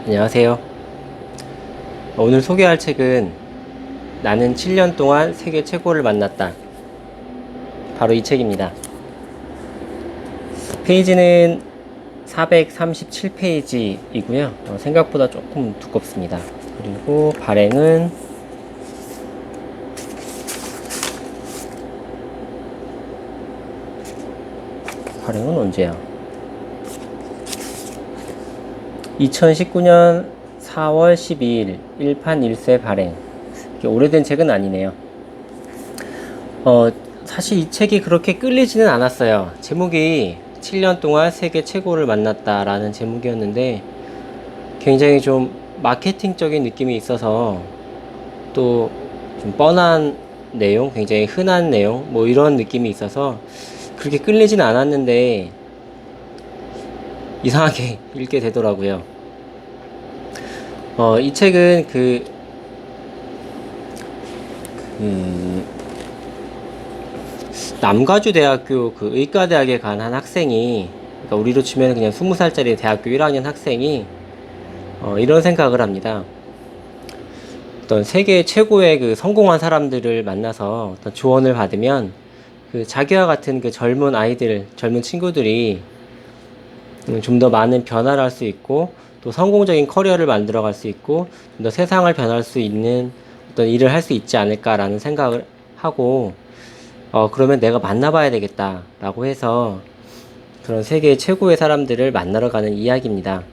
안녕하세요. 오늘 소개할 책은 나는 7년 동안 세계 최고를 만났다. 바로 이 책입니다. 페이지는 437페이지이고요. 생각보다 조금 두껍습니다. 그리고 발행은 언제야? 2019년 4월 12일 1판 1쇄 발행. 오래된 책은 아니네요. 사실 이 책이 그렇게 끌리지는 않았어요. 제목이 7년 동안 세계 최고를 만났다라는 제목이었는데 굉장히 좀 마케팅적인 느낌이 있어서 또 좀 뻔한 내용, 굉장히 흔한 내용, 뭐 이런 느낌이 있어서 그렇게 끌리지는 않았는데 이상하게 읽게 되더라고요. 이 책은 남가주 대학교 그 의과대학에 간 한 학생이, 그러니까 우리로 치면 그냥 20살짜리 대학교 1학년 학생이 이런 생각을 합니다. 어떤 세계 최고의 그 성공한 사람들을 만나서 어떤 조언을 받으면 그 자기와 같은 그 젊은 아이들, 젊은 친구들이 좀 더 많은 변화를 할 수 있고 또 성공적인 커리어를 만들어 갈 수 있고 좀 더 세상을 변할 수 있는 어떤 일을 할 수 있지 않을까라는 생각을 하고 그러면 내가 만나봐야 되겠다 라고 해서 그런 세계 최고의 사람들을 만나러 가는 이야기입니다.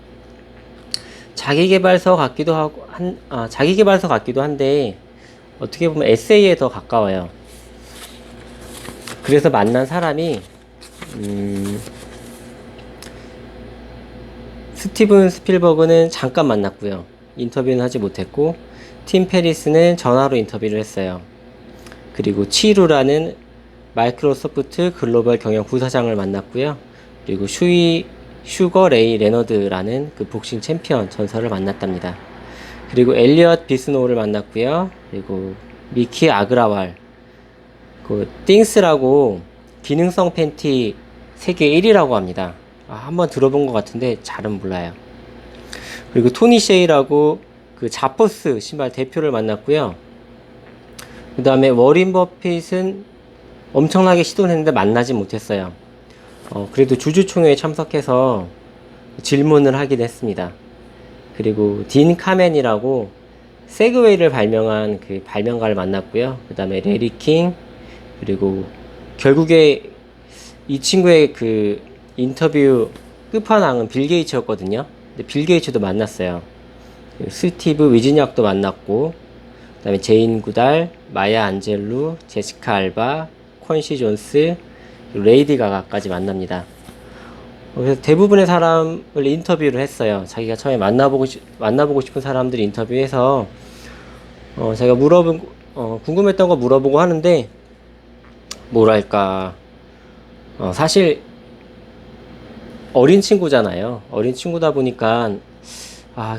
자기계발서 같기도 하고 자기계발서 같기도 한데 어떻게 보면 에세이에 더 가까워요. 그래서 만난 사람이 스티븐 스필버그는 잠깐 만났고요. 인터뷰는 하지 못했고 팀 페리스는 전화로 인터뷰를 했어요. 그리고 치루라는 마이크로소프트 글로벌 경영 부사장을 만났고요. 그리고 슈거 레이 레너드라는 그 복싱 챔피언 전설을 만났답니다. 그리고 엘리엇 비스노우를 만났고요. 그리고 미키 아그라왈, 그 띵스라고 기능성 팬티 세계 1위라고 합니다. 한번 들어본 것 같은데 잘은 몰라요. 그리고 토니 셰이라고 그 자포스 신발 대표를 만났고요. 그 다음에 워린 버핏은 엄청나게 시도를 했는데 만나지 못했어요. 그래도 주주총회에 참석해서 질문을 하긴 했습니다. 그리고 딘 카멘이라고 세그웨이를 발명한 그 발명가를 만났고요. 그 다음에 레리 킹, 그리고 결국에 이 친구의 그 인터뷰 끝판왕은 빌 게이츠였거든요. 근데 빌 게이츠도 만났어요. 스티브 위즈니악도 만났고, 그 다음에 제인 구달, 마야 안젤루, 제시카 알바, 콘시 존스, 레이디 가가까지 만납니다. 그래서 대부분의 사람을 인터뷰를 했어요. 자기가 처음에 만나보고 싶은 사람들 인터뷰해서 자기가 궁금했던 거 물어보고 하는데 뭐랄까 사실 어린 친구잖아요. 어린 친구다 보니까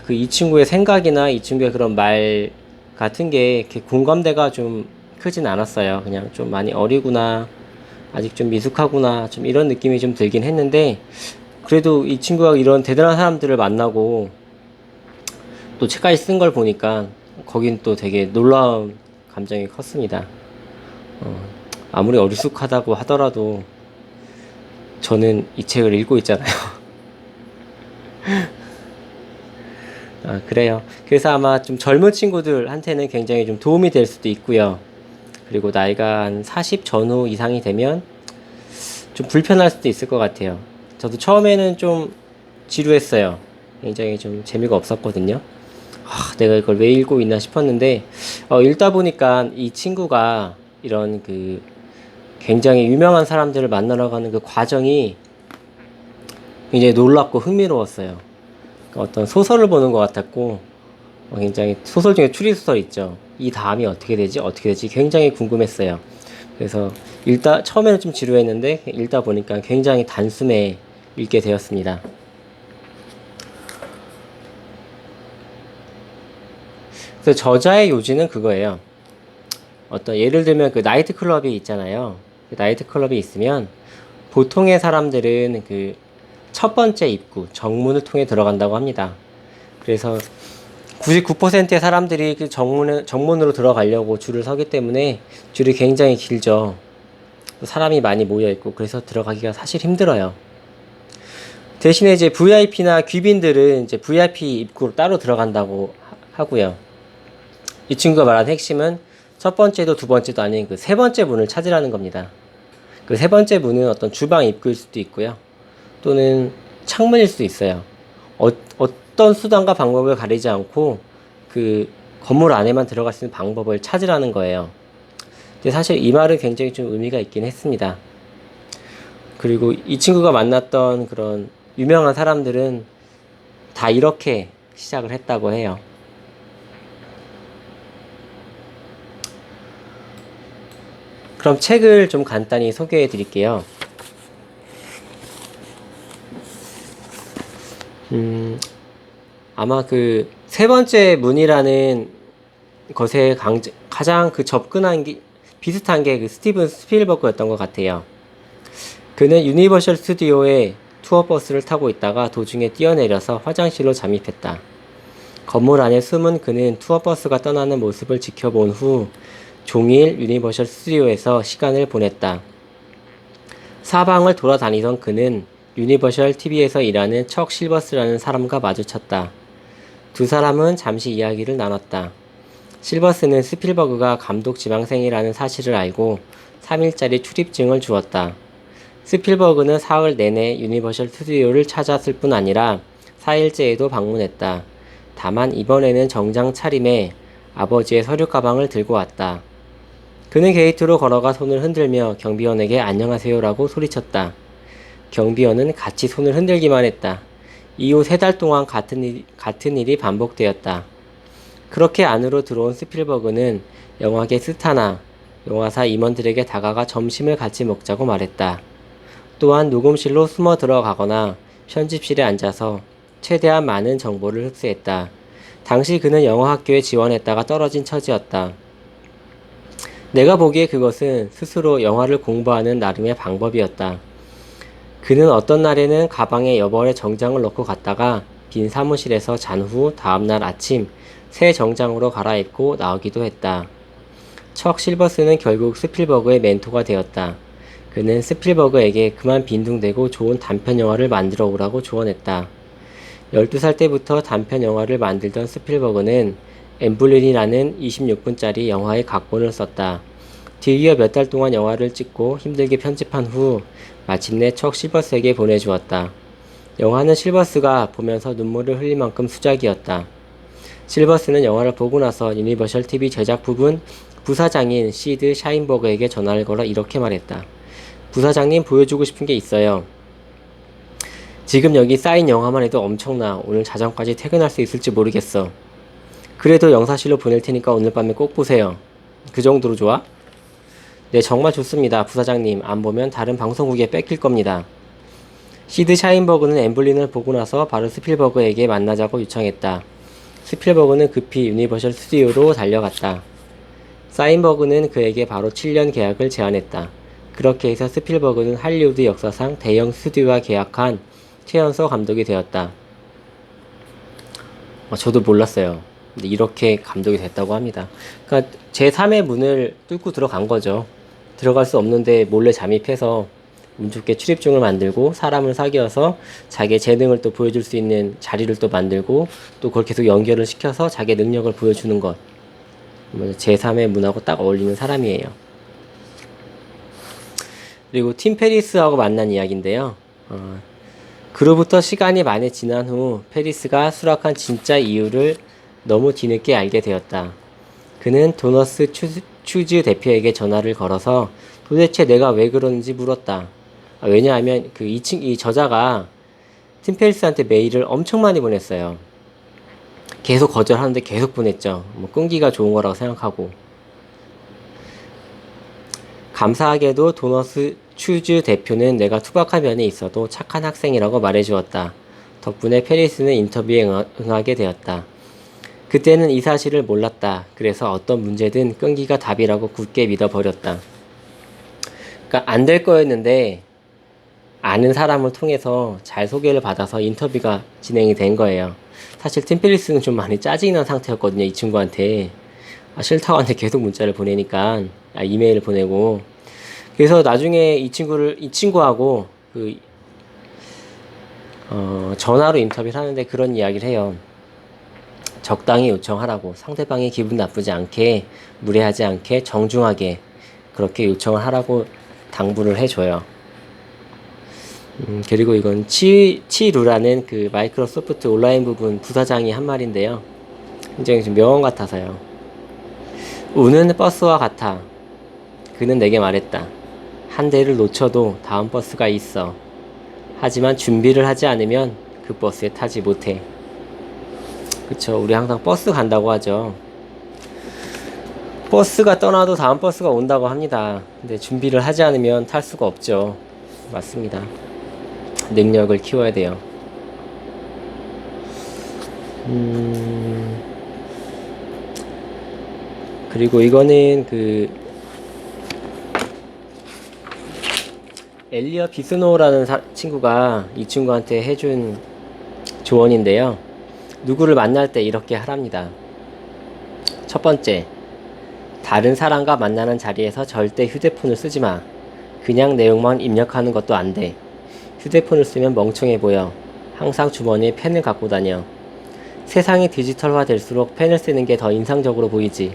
이 친구의 생각이나 이 친구의 그런 말 같은 게 이렇게 공감대가 좀 크진 않았어요. 그냥 좀 많이 어리구나, 아직 좀 미숙하구나, 좀 이런 느낌이 좀 들긴 했는데 그래도 이 친구가 이런 대단한 사람들을 만나고 또 책까지 쓴 걸 보니까 거긴 또 되게 놀라운 감정이 컸습니다. 아무리 어리숙하다고 하더라도 저는 이 책을 읽고 있잖아요. 그래요. 그래서 아마 좀 젊은 친구들한테는 굉장히 좀 도움이 될 수도 있고요. 그리고 나이가 한 40 전후 이상이 되면 좀 불편할 수도 있을 것 같아요. 저도 처음에는 좀 지루했어요. 굉장히 좀 재미가 없었거든요. 내가 이걸 왜 읽고 있나 싶었는데 읽다 보니까 이 친구가 이런 그 굉장히 유명한 사람들을 만나러 가는 그 과정이 굉장히 놀랍고 흥미로웠어요. 어떤 소설을 보는 것 같았고 굉장히 소설 중에 추리소설 있죠. 이 다음이 어떻게 되지? 굉장히 궁금했어요. 그래서 처음에는 좀 지루했는데 읽다 보니까 굉장히 단숨에 읽게 되었습니다. 그래서 저자의 요지는 그거예요. 예를 들면 그 나이트 클럽이 있잖아요. 그 나이트 클럽이 있으면 보통의 사람들은 그 첫 번째 입구, 정문을 통해 들어간다고 합니다. 그래서 99%의 사람들이 그 정문으로 들어가려고 줄을 서기 때문에 줄이 굉장히 길죠. 사람이 많이 모여 있고 그래서 들어가기가 사실 힘들어요. 대신에 이제 VIP나 귀빈들은 이제 VIP 입구로 따로 들어간다고 하고요. 이 친구가 말한 핵심은 첫 번째도 두 번째도 아닌 그 세 번째 문을 찾으라는 겁니다. 그 세 번째 문은 어떤 주방 입구일 수도 있고요. 또는 창문일 수도 있어요. 어떤 수단과 방법을 가리지 않고 그 건물 안에만 들어갈 수 있는 방법을 찾으라는 거예요. 근데 사실 이 말은 굉장히 좀 의미가 있긴 했습니다. 그리고 이 친구가 만났던 그런 유명한 사람들은 다 이렇게 시작을 했다고 해요. 그럼 책을 좀 간단히 소개해 드릴게요. 아마 그 세 번째 문이라는 것에 가장 그 접근한 게 비슷한 게 그 스티븐 스필버그였던 것 같아요. 그는 유니버셜 스튜디오에 투어버스를 타고 있다가 도중에 뛰어내려서 화장실로 잠입했다. 건물 안에 숨은 그는 투어버스가 떠나는 모습을 지켜본 후 종일 유니버셜 스튜디오에서 시간을 보냈다. 사방을 돌아다니던 그는 유니버셜 TV에서 일하는 척 실버스라는 사람과 마주쳤다. 두 사람은 잠시 이야기를 나눴다. 실버스는 스필버그가 감독 지망생이라는 사실을 알고 3일짜리 출입증을 주었다. 스필버그는 사흘 내내 유니버셜 스튜디오를 찾았을 뿐 아니라 4일째에도 방문했다. 다만 이번에는 정장 차림에 아버지의 서류 가방을 들고 왔다. 그는 게이트로 걸어가 손을 흔들며 경비원에게 안녕하세요라고 소리쳤다. 경비원은 같이 손을 흔들기만 했다. 이후 3달 동안 같은 일이 반복되었다. 그렇게 안으로 들어온 스필버그는 영화계 스타나 영화사 임원들에게 다가가 점심을 같이 먹자고 말했다. 또한 녹음실로 숨어 들어가거나 편집실에 앉아서 최대한 많은 정보를 흡수했다. 당시 그는 영화학교에 지원했다가 떨어진 처지였다. 내가 보기에 그것은 스스로 영화를 공부하는 나름의 방법이었다. 그는 어떤 날에는 가방에 여벌의 정장을 넣고 갔다가 빈 사무실에서 잔 후 다음날 아침 새 정장으로 갈아입고 나오기도 했다. 척 실버스는 결국 스필버그의 멘토가 되었다. 그는 스필버그에게 그만 빈둥대고 좋은 단편 영화를 만들어 오라고 조언했다. 12살 때부터 단편 영화를 만들던 스필버그는 엠블린이라는 26분짜리 영화의 각본을 썼다. 뒤이어 몇 달 동안 영화를 찍고 힘들게 편집한 후 마침내 척 실버스에게 보내주었다. 영화는 실버스가 보면서 눈물을 흘릴 만큼 수작이었다. 실버스는 영화를 보고 나서 유니버셜 TV 제작 부분 부사장인 시드 샤인버그에게 전화를 걸어 이렇게 말했다. 부사장님, 보여주고 싶은 게 있어요. 지금 여기 쌓인 영화만 해도 엄청나. 오늘 자정까지 퇴근할 수 있을지 모르겠어. 그래도 영사실로 보낼 테니까 오늘 밤에 꼭 보세요. 그 정도로 좋아? 네, 정말 좋습니다. 부사장님, 안 보면 다른 방송국에 뺏길 겁니다. 시드 샤인버그는 엠블린을 보고 나서 바로 스필버그에게 만나자고 요청했다. 스필버그는 급히 유니버셜 스튜디오로 달려갔다. 사인버그는 그에게 바로 7년 계약을 제안했다. 그렇게 해서 스필버그는 할리우드 역사상 대형 스튜디오와 계약한 최연소 감독이 되었다. 저도 몰랐어요. 근데 이렇게 감독이 됐다고 합니다. 그러니까 제3의 문을 뚫고 들어간 거죠. 들어갈 수 없는데 몰래 잠입해서 운 좋게 출입증을 만들고 사람을 사귀어서 자기의 재능을 또 보여줄 수 있는 자리를 또 만들고 또 그걸 계속 연결을 시켜서 자기의 능력을 보여주는 것. 제3의 문하고 딱 어울리는 사람이에요. 그리고 팀 페리스하고 만난 이야기인데요. 그로부터 시간이 많이 지난 후 페리스가 수락한 진짜 이유를 너무 뒤늦게 알게 되었다. 그는 도너스 추즈 대표에게 전화를 걸어서 도대체 내가 왜 그러는지 물었다. 왜냐하면 이 저자가 팀 페리스한테 메일을 엄청 많이 보냈어요. 계속 거절하는데 계속 보냈죠. 끈기가 좋은 거라고 생각하고. 감사하게도 도너스 추즈 대표는 내가 투박한 면이 있어도 착한 학생이라고 말해주었다. 덕분에 페리스는 인터뷰에 응하게 되었다. 그때는 이 사실을 몰랐다. 그래서 어떤 문제든 끈기가 답이라고 굳게 믿어버렸다. 그러니까 안 될 거였는데 아는 사람을 통해서 잘 소개를 받아서 인터뷰가 진행이 된 거예요. 사실 팀 페리스는 좀 많이 짜증이 난 상태였거든요, 이 친구한테. 싫다고 하는데 계속 문자를 보내니까, 이메일을 보내고. 그래서 나중에 이 친구하고 전화로 인터뷰를 하는데 그런 이야기를 해요. 적당히 요청하라고. 상대방이 기분 나쁘지 않게, 무례하지 않게, 정중하게 그렇게 요청을 하라고 당부를 해줘요. 그리고 이건 치루라는 그 마이크로소프트 온라인 부분 부사장이 한 말인데요. 굉장히 좀 명언 같아서요. 우는 버스와 같아. 그는 내게 말했다. 한 대를 놓쳐도 다음 버스가 있어. 하지만 준비를 하지 않으면 그 버스에 타지 못해. 그쵸. 우리 항상 버스 간다고 하죠. 버스가 떠나도 다음 버스가 온다고 합니다. 근데 준비를 하지 않으면 탈 수가 없죠. 맞습니다. 능력을 키워야 돼요. 그리고 이거는 엘리어 비스노라는 친구가 이 친구한테 해준 조언인데요. 누구를 만날 때 이렇게 하랍니다. 첫 번째, 다른 사람과 만나는 자리에서 절대 휴대폰을 쓰지 마. 그냥 내용만 입력하는 것도 안 돼. 휴대폰을 쓰면 멍청해 보여. 항상 주머니에 펜을 갖고 다녀. 세상이 디지털화 될수록 펜을 쓰는 게 더 인상적으로 보이지.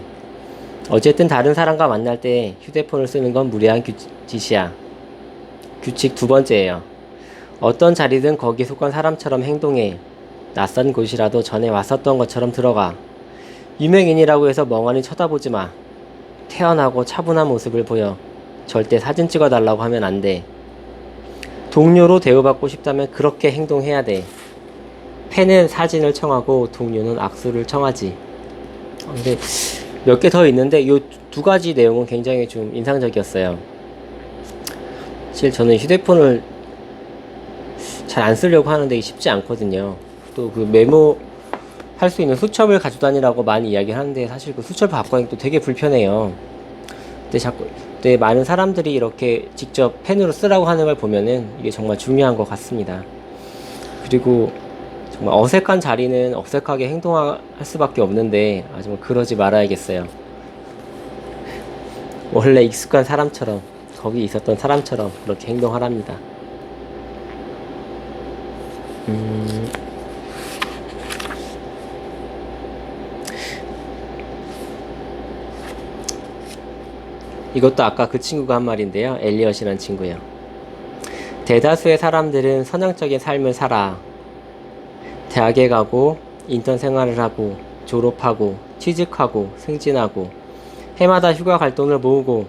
어쨌든 다른 사람과 만날 때 휴대폰을 쓰는 건 무례한 짓이야. 규칙 두 번째예요. 어떤 자리든 거기 속한 사람처럼 행동해. 낯선 곳이라도 전에 왔었던 것처럼 들어가. 유명인이라고 해서 멍하니 쳐다보지 마. 태연하고 차분한 모습을 보여. 절대 사진 찍어달라고 하면 안 돼. 동료로 대우받고 싶다면 그렇게 행동해야 돼. 팬은 사진을 청하고 동료는 악수를 청하지. 근데 몇 개 더 있는데 이 두 가지 내용은 굉장히 좀 인상적이었어요. 사실 저는 휴대폰을 잘 안 쓰려고 하는데 이게 쉽지 않거든요. 또 그 메모 할 수 있는 수첩을 가지고 다니라고 많이 이야기를 하는데 사실 그 수첩을 갖고 다니기 또 되게 불편해요. 근데 많은 사람들이 이렇게 직접 펜으로 쓰라고 하는 걸 보면은 이게 정말 중요한 것 같습니다. 그리고 정말 어색한 자리는 어색하게 행동할 수밖에 없는데 정말 그러지 말아야겠어요. 원래 익숙한 사람처럼 거기 있었던 사람처럼 그렇게 행동하랍니다. 이것도 아까 그 친구가 한 말인데요. 엘리엇이라는 친구요. 대다수의 사람들은 선형적인 삶을 살아. 대학에 가고 인턴 생활을 하고 졸업하고 취직하고 승진하고 해마다 휴가 갈 돈을 모으고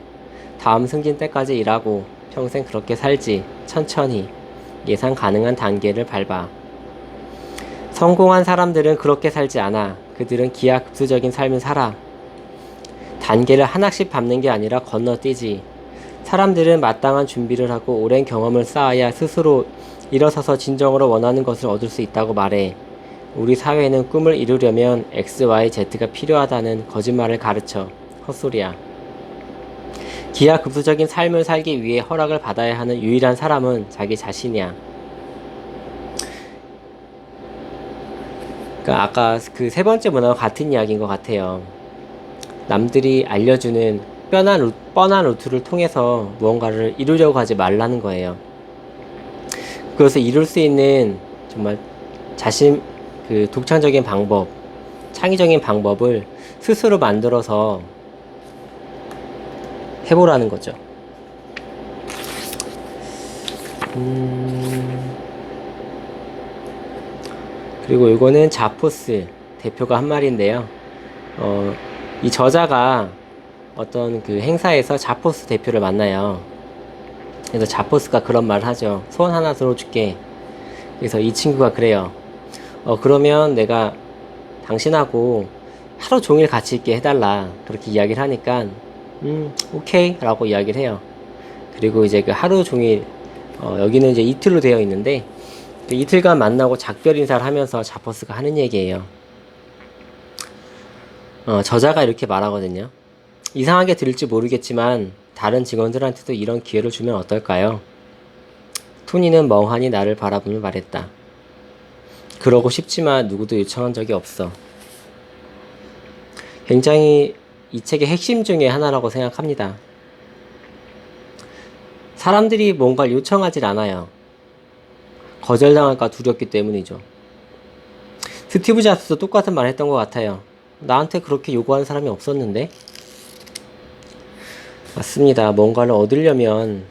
다음 승진 때까지 일하고 평생 그렇게 살지. 천천히 예상 가능한 단계를 밟아. 성공한 사람들은 그렇게 살지 않아. 그들은 기하급수적인 삶을 살아. 단계를 하나씩 밟는 게 아니라 건너뛰지. 사람들은 마땅한 준비를 하고 오랜 경험을 쌓아야 스스로 일어서서 진정으로 원하는 것을 얻을 수 있다고 말해. 우리 사회는 꿈을 이루려면 X, Y, Z가 필요하다는 거짓말을 가르쳐. 헛소리야. 기하급수적인 삶을 살기 위해 허락을 받아야 하는 유일한 사람은 자기 자신이야. 그러니까 아까 그 세 번째 문화와 같은 이야기인 것 같아요. 남들이 알려주는 뻔한 루트를 통해서 무언가를 이루려고 하지 말라는 거예요. 그것을 이룰 수 있는 정말 독창적인 방법, 창의적인 방법을 스스로 만들어서 해보라는 거죠. 그리고 이거는 자포스 대표가 한 말인데요. 이 저자가 어떤 그 행사에서 자포스 대표를 만나요. 그래서 자포스가 그런 말을 하죠. 소원 하나 들어줄게. 그래서 이 친구가 그래요. 그러면 내가 당신하고 하루 종일 같이 있게 해달라. 그렇게 이야기를 하니까, 오케이. 라고 이야기를 해요. 그리고 이제 그 하루 종일, 여기는 이제 이틀로 되어 있는데, 그 이틀간 만나고 작별 인사를 하면서 자포스가 하는 얘기예요. 저자가 이렇게 말하거든요. 이상하게 들릴지 모르겠지만 다른 직원들한테도 이런 기회를 주면 어떨까요? 토니는 멍하니 나를 바라보며 말했다. 그러고 싶지만 누구도 요청한 적이 없어. 굉장히 이 책의 핵심 중에 하나라고 생각합니다. 사람들이 뭔가를 요청하질 않아요. 거절당할까 두렵기 때문이죠. 스티브 잡스도 똑같은 말 했던 것 같아요. 나한테 그렇게 요구하는 사람이 없었는데? 맞습니다. 뭔가를 얻으려면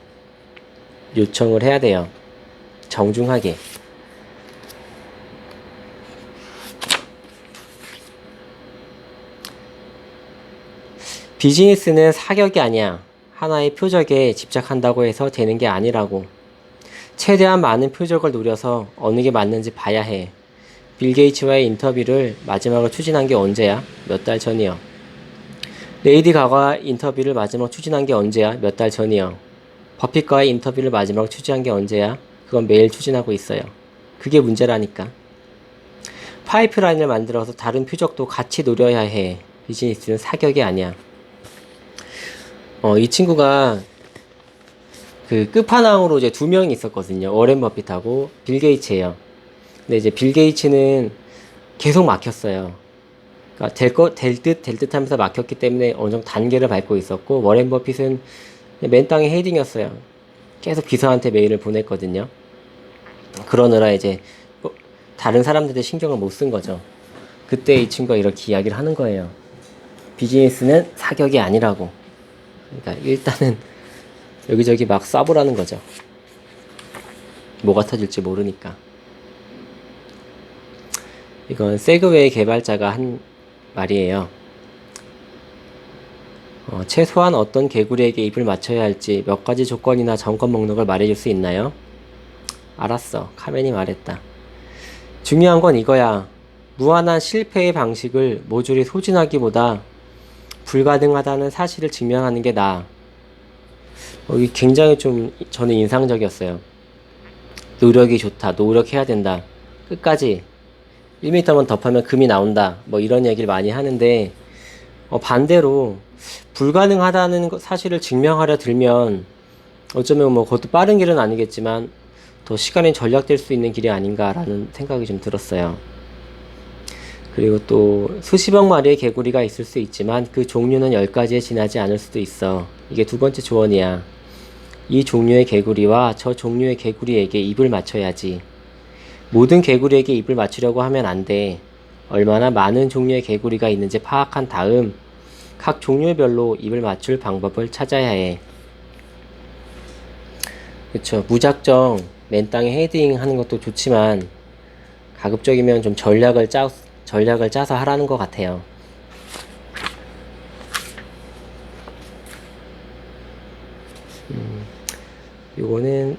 요청을 해야 돼요. 정중하게. 비즈니스는 사격이 아니야. 하나의 표적에 집착한다고 해서 되는 게 아니라고. 최대한 많은 표적을 노려서 어느 게 맞는지 봐야 해. 빌 게이츠와의 인터뷰를 마지막으로 추진한 게 언제야? 몇 달 전이요. 레이디 가가 인터뷰를 마지막 추진한 게 언제야? 몇 달 전이요. 버핏과의 인터뷰를 마지막 추진한 게 언제야? 그건 매일 추진하고 있어요. 그게 문제라니까. 파이프라인을 만들어서 다른 표적도 같이 노려야 해. 비즈니스는 사격이 아니야. 이 친구가 그 끝판왕으로 이제 두 명이 있었거든요. 워렌 버핏하고 빌 게이츠예요. 근데 이제 빌 게이츠는 계속 막혔어요. 그러니까 될 듯 하면서 막혔기 때문에 어느 정도 단계를 밟고 있었고, 워렌 버핏은 맨 땅에 헤딩이었어요. 계속 비서한테 메일을 보냈거든요. 그러느라 이제 다른 사람들의 신경을 못 쓴 거죠. 그때 이 친구가 이렇게 이야기를 하는 거예요. 비즈니스는 사격이 아니라고. 그러니까 일단은 여기저기 막 쏴보라는 거죠. 뭐가 터질지 모르니까. 이건 세그웨이 개발자가 한 말이에요. 최소한 어떤 개구리에게 입을 맞춰야 할지 몇 가지 조건이나 점검 목록을 말해줄 수 있나요? 알았어. 카멘이 말했다. 중요한 건 이거야. 무한한 실패의 방식을 모조리 소진하기보다 불가능하다는 사실을 증명하는 게 나아. 이게 굉장히 좀 저는 인상적이었어요. 노력이 좋다. 노력해야 된다. 끝까지 1m만 더 파면 금이 나온다. 뭐 이런 얘기를 많이 하는데, 반대로 불가능하다는 사실을 증명하려 들면 어쩌면 뭐 그것도 빠른 길은 아니겠지만 더 시간이 절약될 수 있는 길이 아닌가라는 생각이 좀 들었어요. 그리고 또 수십억 마리의 개구리가 있을 수 있지만 그 종류는 10가지에 지나지 않을 수도 있어. 이게 두 번째 조언이야. 이 종류의 개구리와 저 종류의 개구리에게 입을 맞춰야지. 모든 개구리에게 입을 맞추려고 하면 안 돼. 얼마나 많은 종류의 개구리가 있는지 파악한 다음 각 종류별로 입을 맞출 방법을 찾아야 해. 그쵸. 무작정 맨 땅에 헤딩 하는 것도 좋지만 가급적이면 좀 전략을 짜서 하라는 것 같아요. 요거는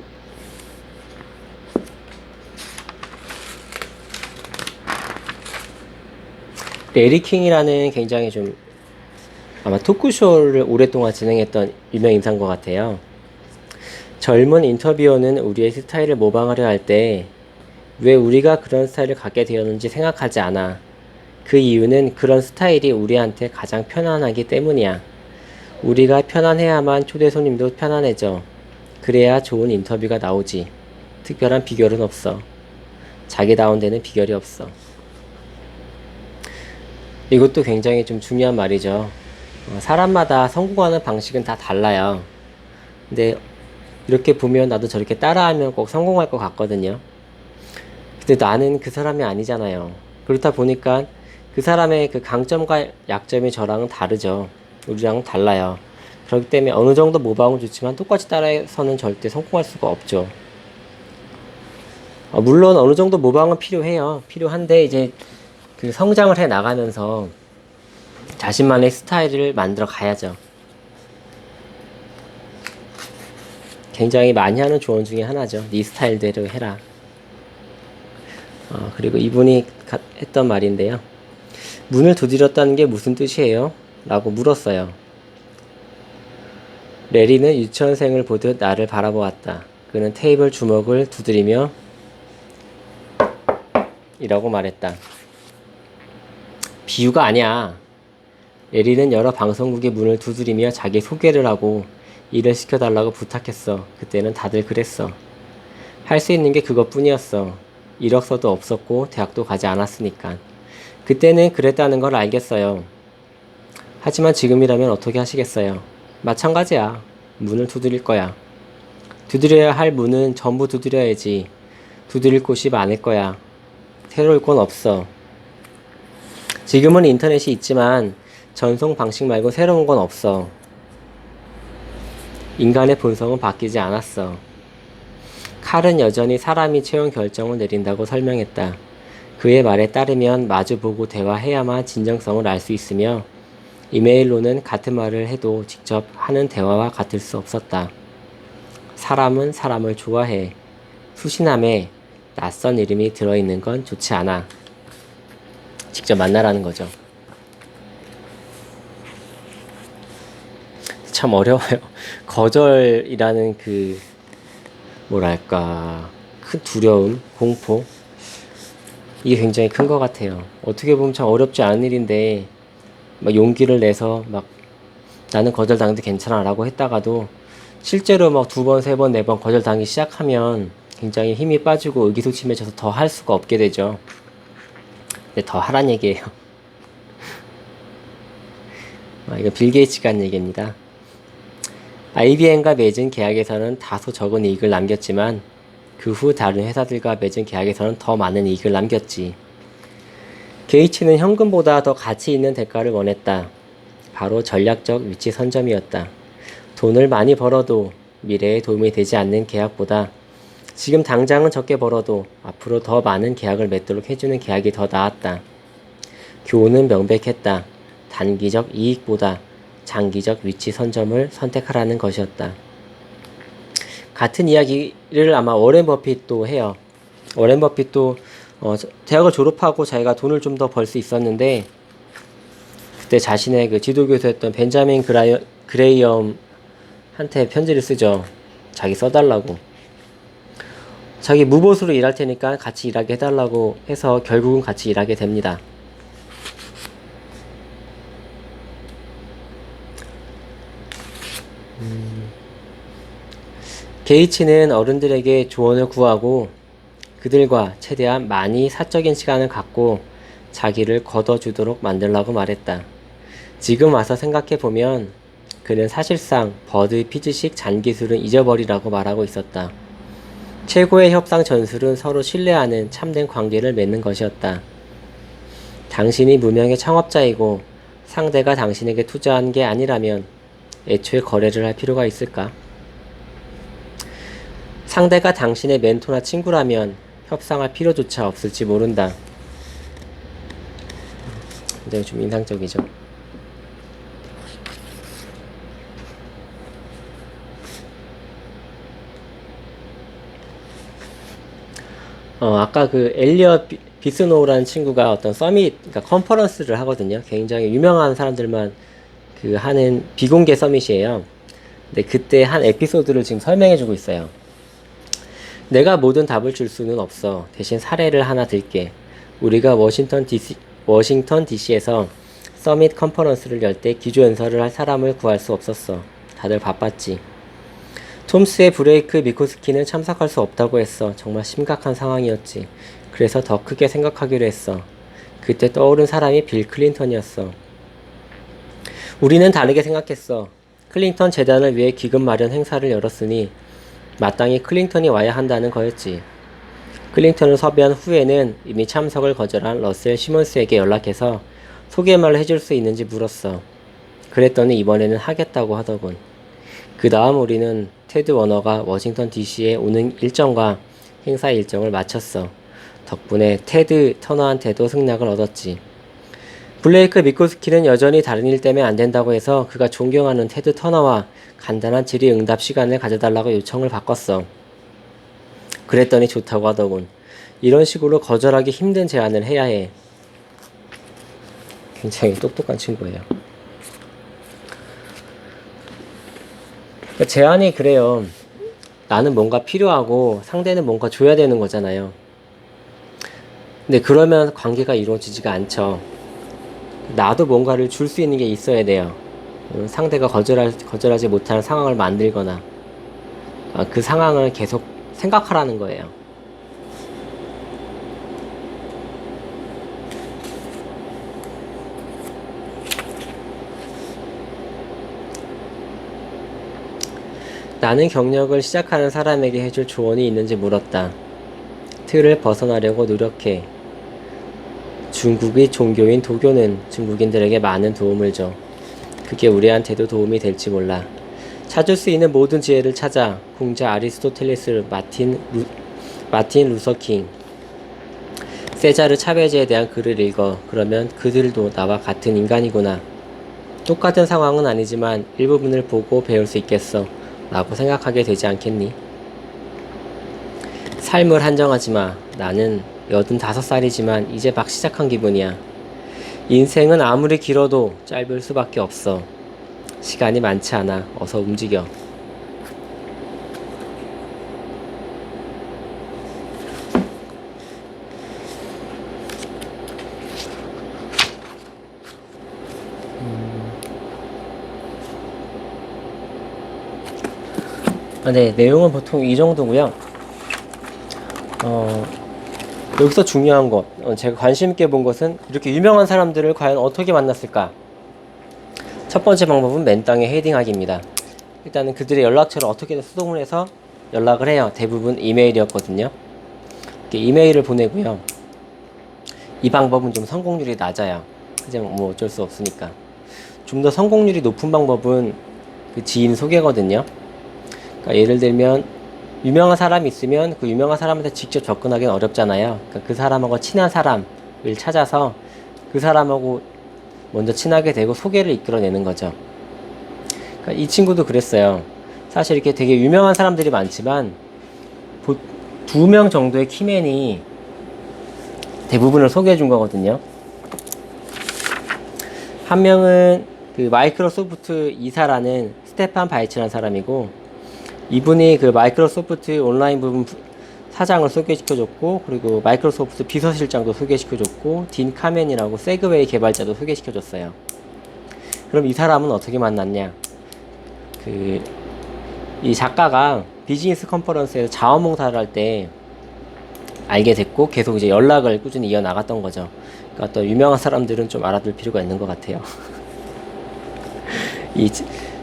레리 킹이라는 굉장히 좀 아마 토크쇼를 오랫동안 진행했던 유명 인사인 것 같아요. 젊은 인터뷰어는 우리의 스타일을 모방하려 할 때 왜 우리가 그런 스타일을 갖게 되었는지 생각하지 않아. 그 이유는 그런 스타일이 우리한테 가장 편안하기 때문이야. 우리가 편안해야만 초대 손님도 편안해져. 그래야 좋은 인터뷰가 나오지. 특별한 비결은 없어. 자기다운 데는 비결이 없어. 이것도 굉장히 좀 중요한 말이죠. 사람마다 성공하는 방식은 다 달라요. 근데 이렇게 보면 나도 저렇게 따라하면 꼭 성공할 것 같거든요. 근데 나는 그 사람이 아니잖아요. 그렇다 보니까 그 사람의 그 강점과 약점이 저랑은 다르죠. 우리랑은 달라요. 그렇기 때문에 어느 정도 모방은 좋지만 똑같이 따라해서는 절대 성공할 수가 없죠. 물론 어느 정도 모방은 필요해요. 필요한데 이제 그 성장을 해 나가면서 자신만의 스타일을 만들어 가야죠. 굉장히 많이 하는 조언 중에 하나죠. 네 스타일대로 해라. 그리고 이분이 했던 말인데요. 문을 두드렸다는 게 무슨 뜻이에요? 라고 물었어요. 레리는 유치원생을 보듯 나를 바라보았다. 그는 테이블 주먹을 두드리며 이라고 말했다. 비유가 아니야. 레리는 여러 방송국의 문을 두드리며 자기 소개를 하고 일을 시켜달라고 부탁했어. 그때는 다들 그랬어. 할 수 있는 게 그것뿐이었어. 이력서도 없었고 대학도 가지 않았으니까. 그때는 그랬다는 걸 알겠어요. 하지만 지금이라면 어떻게 하시겠어요? 마찬가지야. 문을 두드릴 거야. 두드려야 할 문은 전부 두드려야지. 두드릴 곳이 많을 거야. 새로울 건 없어. 지금은 인터넷이 있지만 전송 방식 말고 새로운 건 없어. 인간의 본성은 바뀌지 않았어. 칼은 여전히 사람이 최종 결정을 내린다고 설명했다. 그의 말에 따르면 마주보고 대화해야만 진정성을 알 수 있으며 이메일로는 같은 말을 해도 직접 하는 대화와 같을 수 없었다. 사람은 사람을 좋아해. 수신함에 낯선 이름이 들어있는 건 좋지 않아. 직접 만나라는 거죠. 참 어려워요. 거절이라는 그 뭐랄까 큰 두려움, 공포 이게 굉장히 큰 것 같아요. 어떻게 보면 참 어렵지 않은 일인데 막 용기를 내서 막 나는 거절당해도 괜찮아 라고 했다가도 실제로 막 2번, 3번, 4번 거절당하기 시작하면 굉장히 힘이 빠지고 의기소침해져서 더 할 수가 없게 되죠. 근데 더 하란 얘기예요. 이거 빌 게이츠가 한 얘기입니다. IBM과 맺은 계약에서는 다소 적은 이익을 남겼지만 그 후 다른 회사들과 맺은 계약에서는 더 많은 이익을 남겼지. 게이츠는 현금보다 더 가치 있는 대가를 원했다. 바로 전략적 위치 선점이었다. 돈을 많이 벌어도 미래에 도움이 되지 않는 계약보다 지금 당장은 적게 벌어도 앞으로 더 많은 계약을 맺도록 해주는 계약이 더 나았다. 교훈은 명백했다. 단기적 이익보다 장기적 위치 선점을 선택하라는 것이었다. 같은 이야기를 아마 워렌 버핏도 해요. 워렌 버핏도 대학을 졸업하고 자기가 돈을 좀 더 벌 수 있었는데 그때 자신의 그 지도교수였던 벤자민 그레이엄한테 편지를 쓰죠. 자기 써달라고. 자기 무보수로 일할 테니까 같이 일하게 해달라고 해서 결국은 같이 일하게 됩니다. 게이츠는 어른들에게 조언을 구하고 그들과 최대한 많이 사적인 시간을 갖고 자기를 걷어주도록 만들라고 말했다. 지금 와서 생각해보면 그는 사실상 버드 피즈식 잔기술은 잊어버리라고 말하고 있었다. 최고의 협상 전술은 서로 신뢰하는 참된 관계를 맺는 것이었다. 당신이 무명의 창업자이고 상대가 당신에게 투자한 게 아니라면 애초에 거래를 할 필요가 있을까? 상대가 당신의 멘토나 친구라면 협상할 필요조차 없을지 모른다. 굉장히 좀 인상적이죠. 아까 그 엘리엇 비스노우라는 친구가 어떤 서밋, 그러니까 컨퍼런스를 하거든요. 굉장히 유명한 사람들만 그 하는 비공개 서밋이에요. 근데 그때 한 에피소드를 지금 설명해주고 있어요. 내가 모든 답을 줄 수는 없어. 대신 사례를 하나 들게. 우리가 워싱턴 DC에서 서밋 컨퍼런스를 열 때 기조연설을 할 사람을 구할 수 없었어. 다들 바빴지. 톰스의 브레이크 미코스키는 참석할 수 없다고 했어. 정말 심각한 상황이었지. 그래서 더 크게 생각하기로 했어. 그때 떠오른 사람이 빌 클린턴이었어. 우리는 다르게 생각했어. 클린턴 재단을 위해 기금 마련 행사를 열었으니 마땅히 클린턴이 와야 한다는 거였지. 클린턴을 섭외한 후에는 이미 참석을 거절한 러셀 시몬스에게 연락해서 소개말을 해줄 수 있는지 물었어. 그랬더니 이번에는 하겠다고 하더군. 그 다음 우리는 테드 워너가 워싱턴 DC에 오는 일정과 행사 일정을 마쳤어. 덕분에 테드 터너한테도 승낙을 얻었지. 블레이크 미코스키는 여전히 다른 일 때문에 안 된다고 해서 그가 존경하는 테드 터너와 간단한 질의응답 시간을 가져달라고 요청을 바꿨어. 그랬더니 좋다고 하더군. 이런 식으로 거절하기 힘든 제안을 해야 해. 굉장히 똑똑한 친구예요. 제안이 그래요. 나는 뭔가 필요하고 상대는 뭔가 줘야 되는 거잖아요. 근데 그러면 관계가 이루어지지가 않죠. 나도 뭔가를 줄 수 있는 게 있어야 돼요. 상대가 거절하지 못하는 상황을 만들거나 그 상황을 계속 생각하라는 거예요. 나는 경력을 시작하는 사람에게 해줄 조언이 있는지 물었다. 틀을 벗어나려고 노력해. 중국의 종교인 도교는 중국인들에게 많은 도움을 줘. 그게 우리한테도 도움이 될지 몰라. 찾을 수 있는 모든 지혜를 찾아. 공자 아리스토텔레스 마틴 루서킹 세자르 차베즈에 대한 글을 읽어. 그러면 그들도 나와 같은 인간이구나. 똑같은 상황은 아니지만 일부분을 보고 배울 수 있겠어 라고 생각하게 되지 않겠니? 삶을 한정하지 마. 나는 85살이지만 이제 막 시작한 기분이야. 인생은 아무리 길어도 짧을 수밖에 없어. 시간이 많지 않아. 어서 움직여. 네, 내용은 보통 이 정도고요. 여기서 중요한 것, 제가 관심 있게 본 것은 이렇게 유명한 사람들을 과연 어떻게 만났을까? 첫 번째 방법은 맨땅에 헤딩하기입니다. 일단은 그들의 연락처를 어떻게든 수동을 해서 연락을 해요. 대부분 이메일이었거든요. 이렇게 이메일을 보내고요. 이 방법은 좀 성공률이 낮아요. 하지만 뭐 어쩔 수 없으니까. 좀 더 성공률이 높은 방법은 그 지인 소개거든요. 그러니까 예를 들면 유명한 사람이 있으면 그 유명한 사람한테 직접 접근하기는 어렵잖아요. 그러니까 그 사람하고 친한 사람을 찾아서 그 사람하고 먼저 친하게 되고 소개를 이끌어내는 거죠. 그러니까 이 친구도 그랬어요. 사실 이렇게 되게 유명한 사람들이 많지만 2명 정도의 키맨이 대부분을 소개해 준 거거든요. 한 명은 그 마이크로소프트 이사라는 스테판 바이츠라는 사람이고, 이분이 그 마이크로소프트 온라인 부분 사장을 소개시켜줬고, 그리고 마이크로소프트 비서실장도 소개시켜줬고, 딘 카멘이라고 세그웨이 개발자도 소개시켜줬어요. 그럼 이 사람은 어떻게 만났냐? 이 작가가 비즈니스 컨퍼런스에서 자원봉사를 할 때 알게 됐고, 계속 이제 연락을 꾸준히 이어나갔던 거죠. 그러니까 또 유명한 사람들은 좀 알아둘 필요가 있는 것 같아요. 이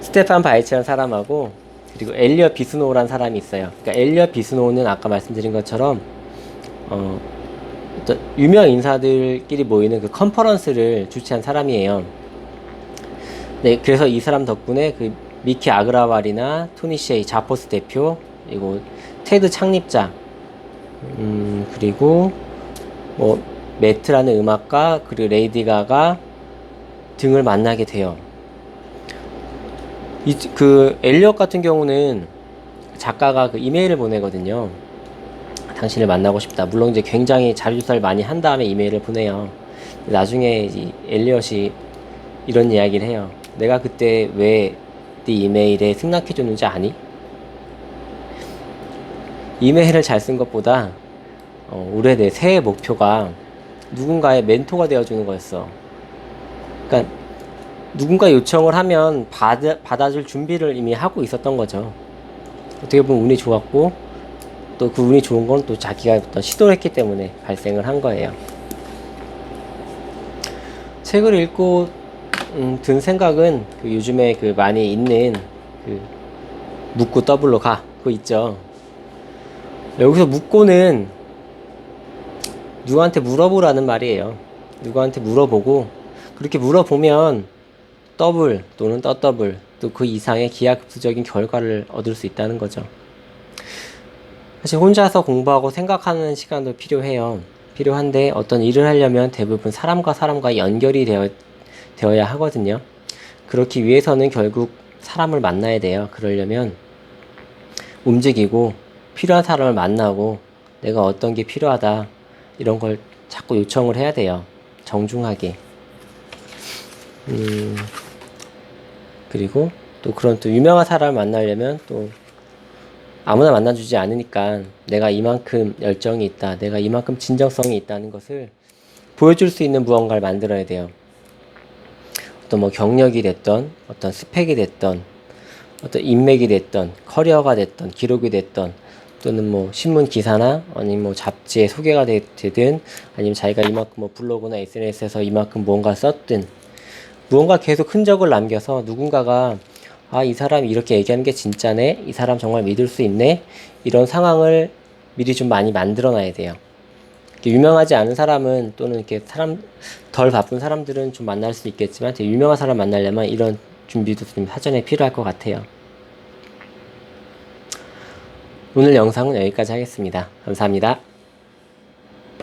스테판 바이츠라는 사람하고, 그리고 엘리엇 비스노우라는 사람이 있어요. 그러니까 엘리엇 비스노우는 아까 말씀드린 것처럼 어떤 유명 인사들끼리 모이는 그 컨퍼런스를 주최한 사람이에요. 네, 그래서 이 사람 덕분에 그 미키 아그라왈이나 토니 셰이 자포스 대표, 그리고 테드 창립자, 그리고 뭐 매트라는 음악가, 그리고 레이디 가가 등을 만나게 돼요. 그 엘리엇 같은 경우는 작가가 그 이메일을 보내거든요. 당신을 만나고 싶다. 물론 이제 굉장히 자료조사를 많이 한 다음에 이메일을 보내요. 나중에 이 엘리엇이 이런 이야기를 해요. 내가 그때 왜 네 이메일에 승낙해줬는지 아니? 이메일을 잘 쓴 것보다 올해 내 새해 목표가 누군가의 멘토가 되어주는 거였어. 그러니까 누군가 요청을 하면 받아줄 준비를 이미 하고 있었던 거죠. 어떻게 보면 운이 좋았고, 또 그 운이 좋은 건 또 자기가 어떤 시도를 했기 때문에 발생을 한 거예요. 책을 읽고 든 생각은 그 요즘에 그 많이 있는 그 묻고 더블로 가 그거 있죠. 여기서 묻고는 누구한테 물어보라는 말이에요. 누구한테 물어보고, 그렇게 물어보면 더블 또는 더더블 또 그 이상의 기하급수적인 결과를 얻을 수 있다는 거죠. 사실 혼자서 공부하고 생각하는 시간도 필요한데 어떤 일을 하려면 대부분 사람과 연결이 되어야 하거든요. 그렇기 위해서는 결국 사람을 만나야 돼요. 그러려면 움직이고 필요한 사람을 만나고 내가 어떤 게 필요하다 이런 걸 자꾸 요청을 해야 돼요. 정중하게. 그리고 또 그런 또 유명한 사람을 만나려면 또 아무나 만나주지 않으니까 내가 이만큼 열정이 있다, 내가 이만큼 진정성이 있다는 것을 보여줄 수 있는 무언가를 만들어야 돼요. 어떤 뭐 경력이 됐던, 어떤 스펙이 됐던, 어떤 인맥이 됐던, 커리어가 됐던, 기록이 됐던, 또는 뭐 신문 기사나 아니면 뭐 잡지에 소개가 되든, 아니면 자기가 이만큼 뭐 블로그나 SNS에서 이만큼 무언가 썼든, 무언가 계속 흔적을 남겨서 누군가가 아, 이 사람이 이렇게 얘기하는 게 진짜네? 이 사람 정말 믿을 수 있네? 이런 상황을 미리 좀 많이 만들어 놔야 돼요. 유명하지 않은 사람은 또는 이렇게 덜 바쁜 사람들은 좀 만날 수 있겠지만 되게 유명한 사람 만나려면 이런 준비도 좀 사전에 필요할 것 같아요. 오늘 영상은 여기까지 하겠습니다. 감사합니다.